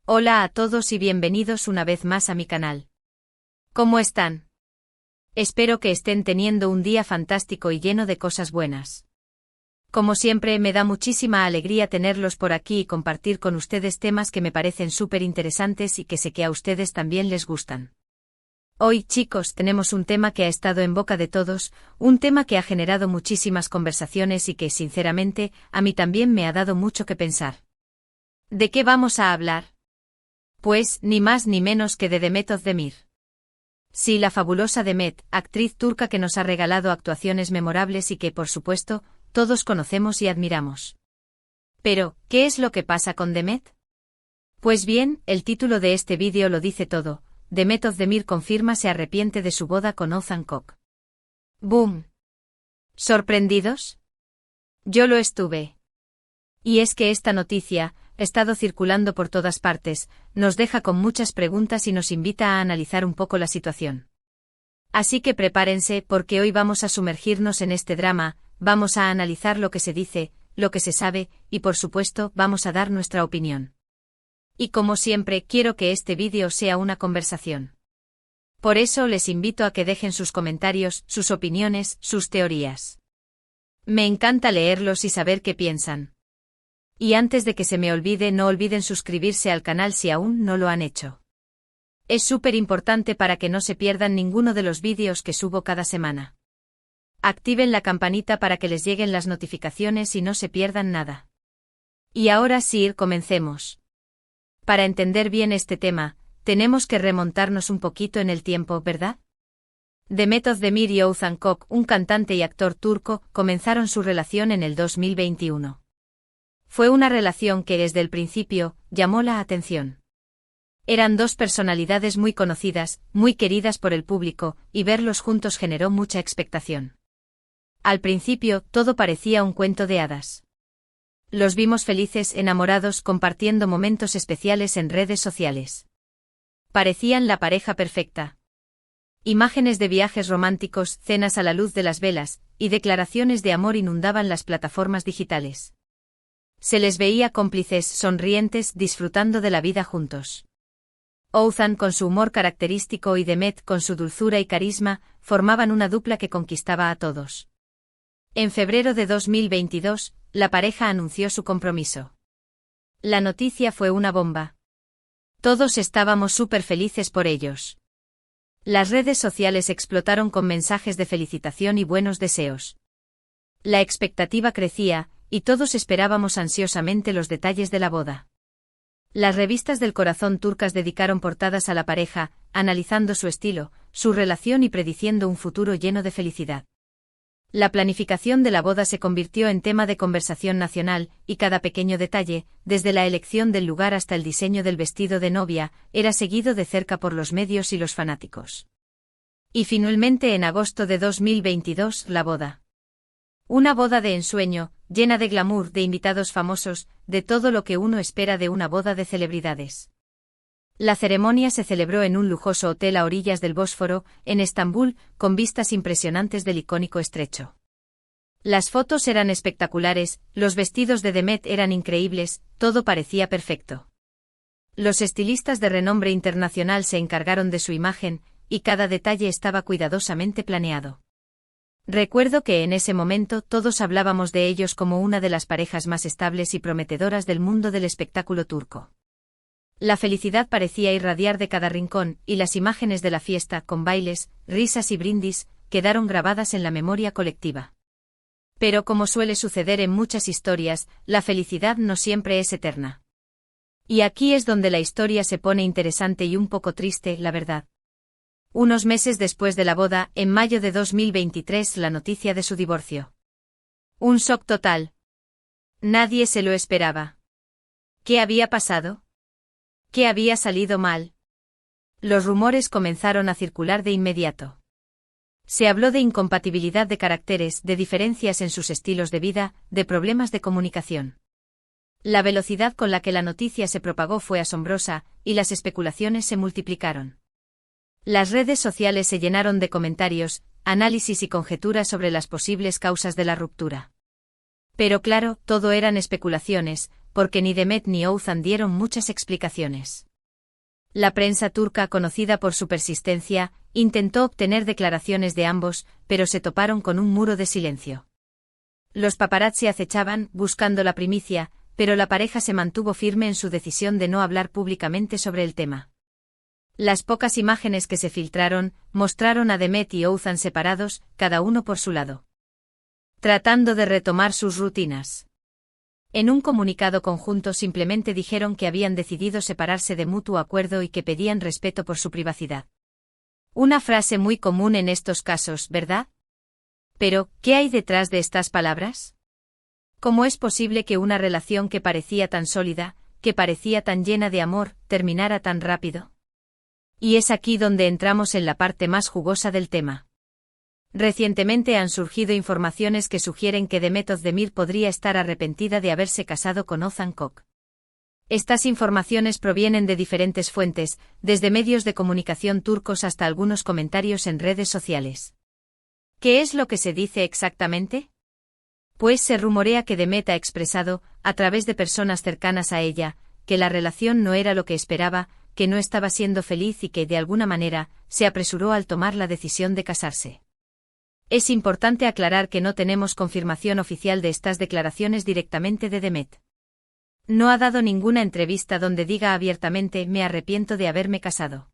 Hola a todos y bienvenidos una vez más a mi canal. ¿Cómo están? Espero que estén teniendo un día fantástico y lleno de cosas buenas. Como siempre, me da muchísima alegría tenerlos por aquí y compartir con ustedes temas que me parecen súper interesantes y que sé que a ustedes también les gustan. Hoy, chicos, tenemos un tema que ha estado en boca de todos, un tema que ha generado muchísimas conversaciones y que, sinceramente, a mí también me ha dado mucho que pensar. ¿De qué vamos a hablar? Pues, ni más ni menos que de Demet Özdemir. Sí, la fabulosa Demet, actriz turca que nos ha regalado actuaciones memorables y que, por supuesto, todos conocemos y admiramos. Pero, ¿qué es lo que pasa con Demet? Pues bien, el título de este vídeo lo dice todo. Demet Özdemir confirma se arrepiente de su boda con Ozan Koç. ¡Boom! ¿Sorprendidos? Yo lo estuve. Y es que esta noticia, ha estado circulando por todas partes, nos deja con muchas preguntas y nos invita a analizar un poco la situación. Así que prepárense porque hoy vamos a sumergirnos en este drama, vamos a analizar lo que se dice, lo que se sabe, y por supuesto vamos a dar nuestra opinión. Y como siempre, quiero que este vídeo sea una conversación. Por eso les invito a que dejen sus comentarios, sus opiniones, sus teorías. Me encanta leerlos y saber qué piensan. Y antes de que se me olvide, no olviden suscribirse al canal si aún no lo han hecho. Es súper importante para que no se pierdan ninguno de los vídeos que subo cada semana. Activen la campanita para que les lleguen las notificaciones y no se pierdan nada. Y ahora sí, comencemos. Para entender bien este tema, tenemos que remontarnos un poquito en el tiempo, ¿verdad? Demet Özdemir y Ozan Koç, un cantante y actor turco, comenzaron su relación en el 2021. Fue una relación que desde el principio llamó la atención. Eran dos personalidades muy conocidas, muy queridas por el público, y verlos juntos generó mucha expectación. Al principio, todo parecía un cuento de hadas. Los vimos felices, enamorados, compartiendo momentos especiales en redes sociales. Parecían la pareja perfecta. Imágenes de viajes románticos, cenas a la luz de las velas, y declaraciones de amor inundaban las plataformas digitales. Se les veía cómplices, sonrientes, disfrutando de la vida juntos. Ozan con su humor característico y Demet con su dulzura y carisma, formaban una dupla que conquistaba a todos. En febrero de 2022, la pareja anunció su compromiso. La noticia fue una bomba. Todos estábamos súper felices por ellos. Las redes sociales explotaron con mensajes de felicitación y buenos deseos. La expectativa crecía, y todos esperábamos ansiosamente los detalles de la boda. Las revistas del corazón turcas dedicaron portadas a la pareja, analizando su estilo, su relación y prediciendo un futuro lleno de felicidad. La planificación de la boda se convirtió en tema de conversación nacional, y cada pequeño detalle, desde la elección del lugar hasta el diseño del vestido de novia, era seguido de cerca por los medios y los fanáticos. Y finalmente en agosto de 2022, la boda. Una boda de ensueño, llena de glamour, de invitados famosos, de todo lo que uno espera de una boda de celebridades. La ceremonia se celebró en un lujoso hotel a orillas del Bósforo, en Estambul, con vistas impresionantes del icónico estrecho. Las fotos eran espectaculares, los vestidos de Demet eran increíbles, todo parecía perfecto. Los estilistas de renombre internacional se encargaron de su imagen, y cada detalle estaba cuidadosamente planeado. Recuerdo que en ese momento todos hablábamos de ellos como una de las parejas más estables y prometedoras del mundo del espectáculo turco. La felicidad parecía irradiar de cada rincón, y las imágenes de la fiesta, con bailes, risas y brindis, quedaron grabadas en la memoria colectiva. Pero como suele suceder en muchas historias, la felicidad no siempre es eterna. Y aquí es donde la historia se pone interesante y un poco triste, la verdad. Unos meses después de la boda, en mayo de 2023, la noticia de su divorcio. Un shock total. Nadie se lo esperaba. ¿Qué había pasado? ¿Qué había salido mal? Los rumores comenzaron a circular de inmediato. Se habló de incompatibilidad de caracteres, de diferencias en sus estilos de vida, de problemas de comunicación. La velocidad con la que la noticia se propagó fue asombrosa, y las especulaciones se multiplicaron. Las redes sociales se llenaron de comentarios, análisis y conjeturas sobre las posibles causas de la ruptura. Pero claro, todo eran especulaciones, porque ni Demet ni Oğuzhan dieron muchas explicaciones. La prensa turca, conocida por su persistencia, intentó obtener declaraciones de ambos, pero se toparon con un muro de silencio. Los paparazzi acechaban, buscando la primicia, pero la pareja se mantuvo firme en su decisión de no hablar públicamente sobre el tema. Las pocas imágenes que se filtraron mostraron a Demet y Oğuzhan separados, cada uno por su lado, tratando de retomar sus rutinas. En un comunicado conjunto simplemente dijeron que habían decidido separarse de mutuo acuerdo y que pedían respeto por su privacidad. Una frase muy común en estos casos, ¿verdad? Pero, ¿qué hay detrás de estas palabras? ¿Cómo es posible que una relación que parecía tan sólida, que parecía tan llena de amor, terminara tan rápido? Y es aquí donde entramos en la parte más jugosa del tema. Recientemente han surgido informaciones que sugieren que Demet Özdemir podría estar arrepentida de haberse casado con Oğuzhan Koç. Estas informaciones provienen de diferentes fuentes, desde medios de comunicación turcos hasta algunos comentarios en redes sociales. ¿Qué es lo que se dice exactamente? Pues se rumorea que Demet ha expresado, a través de personas cercanas a ella, que la relación no era lo que esperaba, que no estaba siendo feliz y que, de alguna manera, se apresuró al tomar la decisión de casarse. Es importante aclarar que no tenemos confirmación oficial de estas declaraciones directamente de Demet. No ha dado ninguna entrevista donde diga abiertamente «me arrepiento de haberme casado».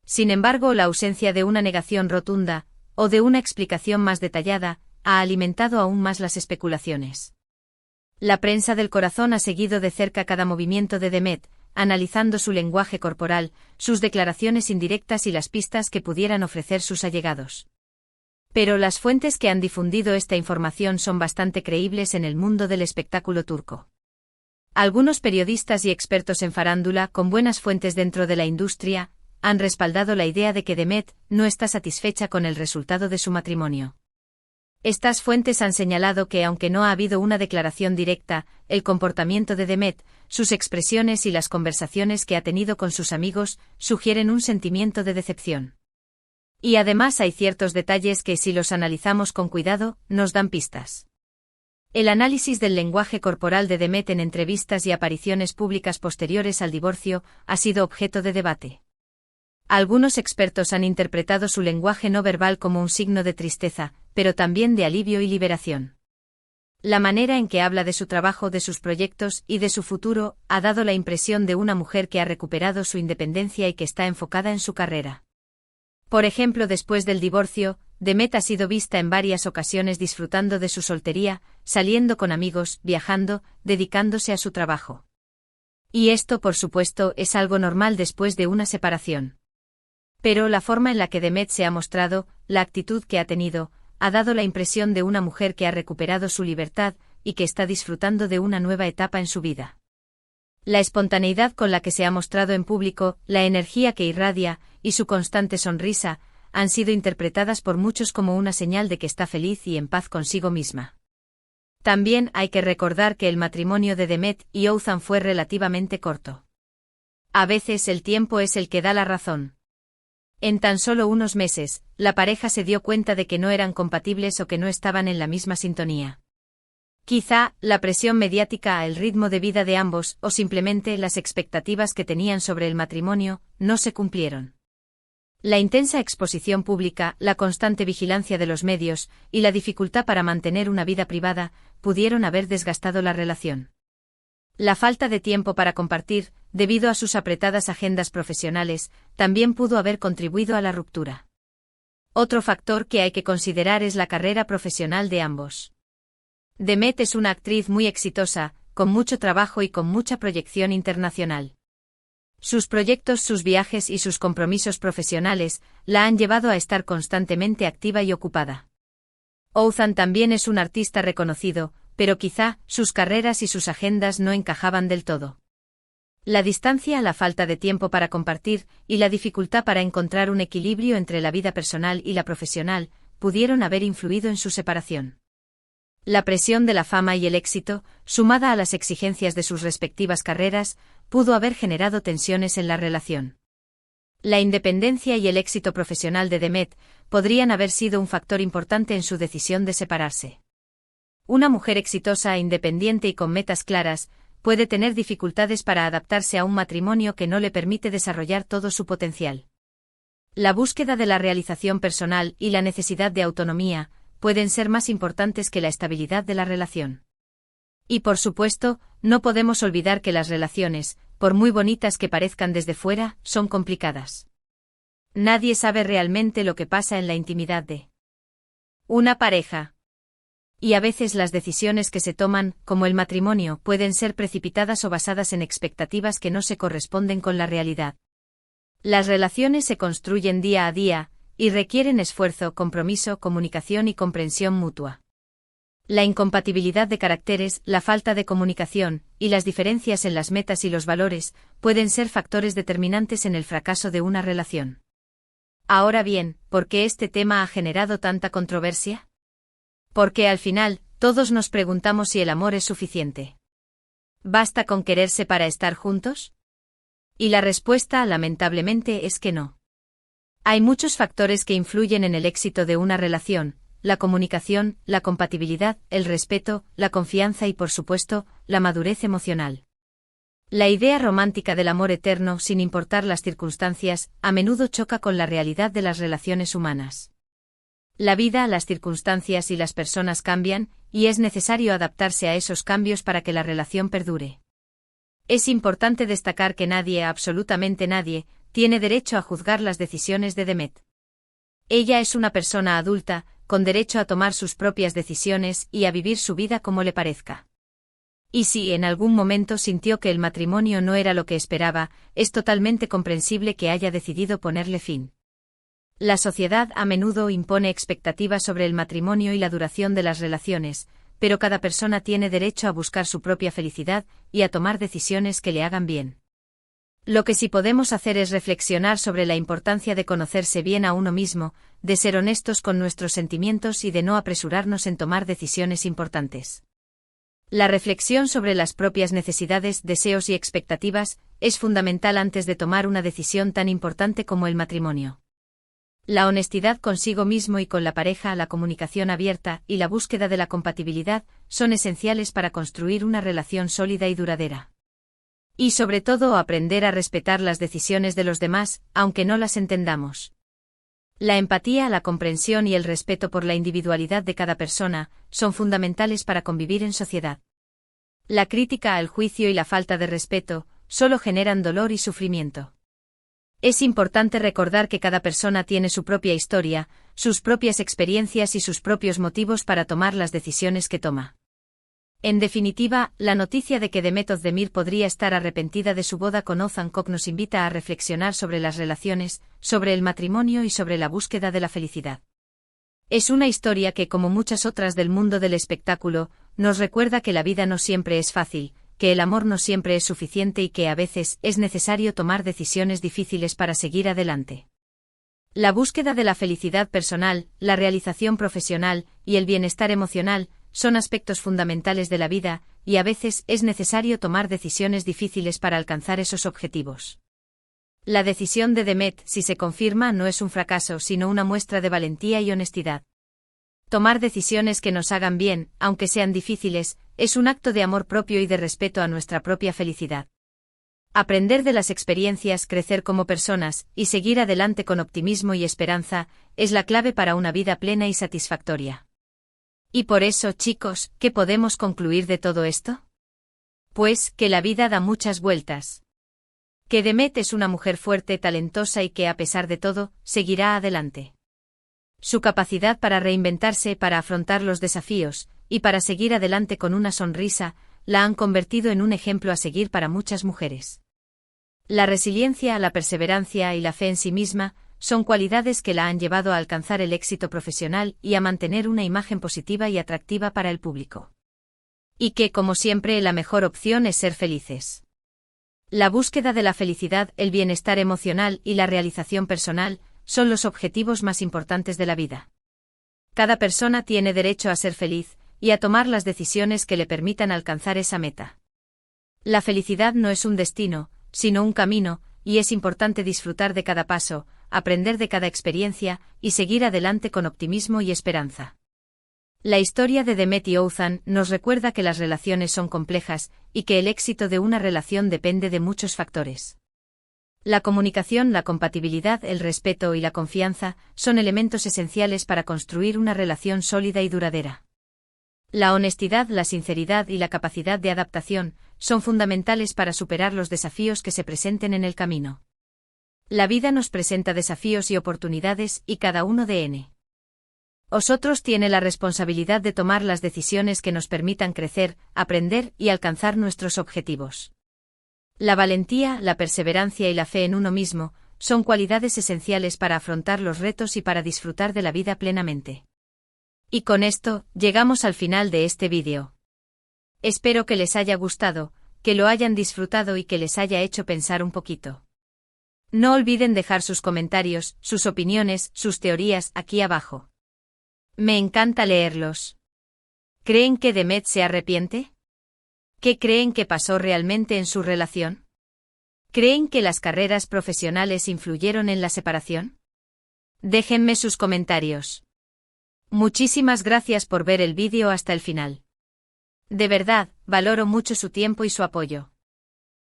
Sin embargo, la ausencia de una negación rotunda, o de una explicación más detallada, ha alimentado aún más las especulaciones. La prensa del corazón ha seguido de cerca cada movimiento de Demet, analizando su lenguaje corporal, sus declaraciones indirectas y las pistas que pudieran ofrecer sus allegados. Pero las fuentes que han difundido esta información son bastante creíbles en el mundo del espectáculo turco. Algunos periodistas y expertos en farándula, con buenas fuentes dentro de la industria, han respaldado la idea de que Demet no está satisfecha con el resultado de su matrimonio. Estas fuentes han señalado que, aunque no ha habido una declaración directa, el comportamiento de Demet, sus expresiones y las conversaciones que ha tenido con sus amigos, sugieren un sentimiento de decepción. Y además hay ciertos detalles que, si los analizamos con cuidado, nos dan pistas. El análisis del lenguaje corporal de Demet en entrevistas y apariciones públicas posteriores al divorcio ha sido objeto de debate. Algunos expertos han interpretado su lenguaje no verbal como un signo de tristeza, pero también de alivio y liberación. La manera en que habla de su trabajo, de sus proyectos y de su futuro ha dado la impresión de una mujer que ha recuperado su independencia y que está enfocada en su carrera. Por ejemplo, después del divorcio, Demet ha sido vista en varias ocasiones disfrutando de su soltería, saliendo con amigos, viajando, dedicándose a su trabajo. Y esto, por supuesto, es algo normal después de una separación. Pero la forma en la que Demet se ha mostrado, la actitud que ha tenido, ha dado la impresión de una mujer que ha recuperado su libertad y que está disfrutando de una nueva etapa en su vida. La espontaneidad con la que se ha mostrado en público, la energía que irradia y su constante sonrisa han sido interpretadas por muchos como una señal de que está feliz y en paz consigo misma. También hay que recordar que el matrimonio de Demet y Oğuzhan fue relativamente corto. A veces el tiempo es el que da la razón. En tan solo unos meses, la pareja se dio cuenta de que no eran compatibles o que no estaban en la misma sintonía. Quizá, la presión mediática, el ritmo de vida de ambos, o simplemente las expectativas que tenían sobre el matrimonio, no se cumplieron. La intensa exposición pública, la constante vigilancia de los medios, y la dificultad para mantener una vida privada, pudieron haber desgastado la relación. La falta de tiempo para compartir, debido a sus apretadas agendas profesionales, también pudo haber contribuido a la ruptura. Otro factor que hay que considerar es la carrera profesional de ambos. Demet es una actriz muy exitosa, con mucho trabajo y con mucha proyección internacional. Sus proyectos, sus viajes y sus compromisos profesionales la han llevado a estar constantemente activa y ocupada. Oğuzhan también es un artista reconocido, pero quizá sus carreras y sus agendas no encajaban del todo. La distancia, la falta de tiempo para compartir y la dificultad para encontrar un equilibrio entre la vida personal y la profesional pudieron haber influido en su separación. La presión de la fama y el éxito, sumada a las exigencias de sus respectivas carreras, pudo haber generado tensiones en la relación. La independencia y el éxito profesional de Demet podrían haber sido un factor importante en su decisión de separarse. Una mujer exitosa, independiente y con metas claras, puede tener dificultades para adaptarse a un matrimonio que no le permite desarrollar todo su potencial. La búsqueda de la realización personal y la necesidad de autonomía pueden ser más importantes que la estabilidad de la relación. Y por supuesto, no podemos olvidar que las relaciones, por muy bonitas que parezcan desde fuera, son complicadas. Nadie sabe realmente lo que pasa en la intimidad de una pareja. Y a veces las decisiones que se toman, como el matrimonio, pueden ser precipitadas o basadas en expectativas que no se corresponden con la realidad. Las relaciones se construyen día a día, y requieren esfuerzo, compromiso, comunicación y comprensión mutua. La incompatibilidad de caracteres, la falta de comunicación, y las diferencias en las metas y los valores, pueden ser factores determinantes en el fracaso de una relación. Ahora bien, ¿por qué este tema ha generado tanta controversia? Porque al final, todos nos preguntamos si el amor es suficiente. ¿Basta con quererse para estar juntos? Y la respuesta, lamentablemente, es que no. Hay muchos factores que influyen en el éxito de una relación: la comunicación, la compatibilidad, el respeto, la confianza y, por supuesto, la madurez emocional. La idea romántica del amor eterno, sin importar las circunstancias, a menudo choca con la realidad de las relaciones humanas. La vida, las circunstancias y las personas cambian, y es necesario adaptarse a esos cambios para que la relación perdure. Es importante destacar que nadie, absolutamente nadie, tiene derecho a juzgar las decisiones de Demet. Ella es una persona adulta, con derecho a tomar sus propias decisiones y a vivir su vida como le parezca. Y si en algún momento sintió que el matrimonio no era lo que esperaba, es totalmente comprensible que haya decidido ponerle fin. La sociedad a menudo impone expectativas sobre el matrimonio y la duración de las relaciones, pero cada persona tiene derecho a buscar su propia felicidad y a tomar decisiones que le hagan bien. Lo que sí podemos hacer es reflexionar sobre la importancia de conocerse bien a uno mismo, de ser honestos con nuestros sentimientos y de no apresurarnos en tomar decisiones importantes. La reflexión sobre las propias necesidades, deseos y expectativas es fundamental antes de tomar una decisión tan importante como el matrimonio. La honestidad consigo mismo y con la pareja, la comunicación abierta y la búsqueda de la compatibilidad son esenciales para construir una relación sólida y duradera. Y sobre todo aprender a respetar las decisiones de los demás, aunque no las entendamos. La empatía, la comprensión y el respeto por la individualidad de cada persona son fundamentales para convivir en sociedad. La crítica, el juicio y la falta de respeto solo generan dolor y sufrimiento. Es importante recordar que cada persona tiene su propia historia, sus propias experiencias y sus propios motivos para tomar las decisiones que toma. En definitiva, la noticia de que Demet Özdemir podría estar arrepentida de su boda con Ozan Koç nos invita a reflexionar sobre las relaciones, sobre el matrimonio y sobre la búsqueda de la felicidad. Es una historia que, como muchas otras del mundo del espectáculo, nos recuerda que la vida no siempre es fácil, que el amor no siempre es suficiente y que a veces es necesario tomar decisiones difíciles para seguir adelante. La búsqueda de la felicidad personal, la realización profesional y el bienestar emocional son aspectos fundamentales de la vida, y a veces es necesario tomar decisiones difíciles para alcanzar esos objetivos. La decisión de Demet, si se confirma, no es un fracaso, sino una muestra de valentía y honestidad. Tomar decisiones que nos hagan bien, aunque sean difíciles, es un acto de amor propio y de respeto a nuestra propia felicidad. Aprender de las experiencias, crecer como personas, y seguir adelante con optimismo y esperanza, es la clave para una vida plena y satisfactoria. Y por eso, chicos, ¿qué podemos concluir de todo esto? Pues, que la vida da muchas vueltas. Que Demet es una mujer fuerte, talentosa y que, a pesar de todo, seguirá adelante. Su capacidad para reinventarse, para afrontar los desafíos, y para seguir adelante con una sonrisa, la han convertido en un ejemplo a seguir para muchas mujeres. La resiliencia, la perseverancia y la fe en sí misma son cualidades que la han llevado a alcanzar el éxito profesional y a mantener una imagen positiva y atractiva para el público. Y que, como siempre, la mejor opción es ser felices. La búsqueda de la felicidad, el bienestar emocional y la realización personal son los objetivos más importantes de la vida. Cada persona tiene derecho a ser feliz y a tomar las decisiones que le permitan alcanzar esa meta. La felicidad no es un destino, sino un camino, y es importante disfrutar de cada paso, aprender de cada experiencia y seguir adelante con optimismo y esperanza. La historia de Demet y Othman nos recuerda que las relaciones son complejas y que el éxito de una relación depende de muchos factores. La comunicación, la compatibilidad, el respeto y la confianza son elementos esenciales para construir una relación sólida y duradera. La honestidad, la sinceridad y la capacidad de adaptación son fundamentales para superar los desafíos que se presenten en el camino. La vida nos presenta desafíos y oportunidades y cada uno de nosotros tiene la responsabilidad de tomar las decisiones que nos permitan crecer, aprender y alcanzar nuestros objetivos. La valentía, la perseverancia y la fe en uno mismo son cualidades esenciales para afrontar los retos y para disfrutar de la vida plenamente. Y con esto, llegamos al final de este vídeo. Espero que les haya gustado, que lo hayan disfrutado y que les haya hecho pensar un poquito. No olviden dejar sus comentarios, sus opiniones, sus teorías aquí abajo. Me encanta leerlos. ¿Creen que Demet se arrepiente? ¿Qué creen que pasó realmente en su relación? ¿Creen que las carreras profesionales influyeron en la separación? Déjenme sus comentarios. Muchísimas gracias por ver el vídeo hasta el final. De verdad, valoro mucho su tiempo y su apoyo.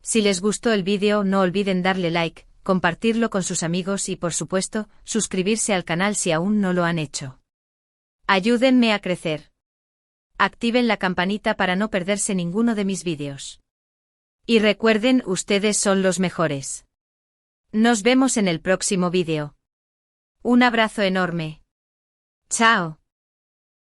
Si les gustó el vídeo, no olviden darle like, compartirlo con sus amigos y, por supuesto, suscribirse al canal si aún no lo han hecho. Ayúdenme a crecer. Activen la campanita para no perderse ninguno de mis vídeos. Y recuerden, ustedes son los mejores. Nos vemos en el próximo vídeo. Un abrazo enorme. Chao.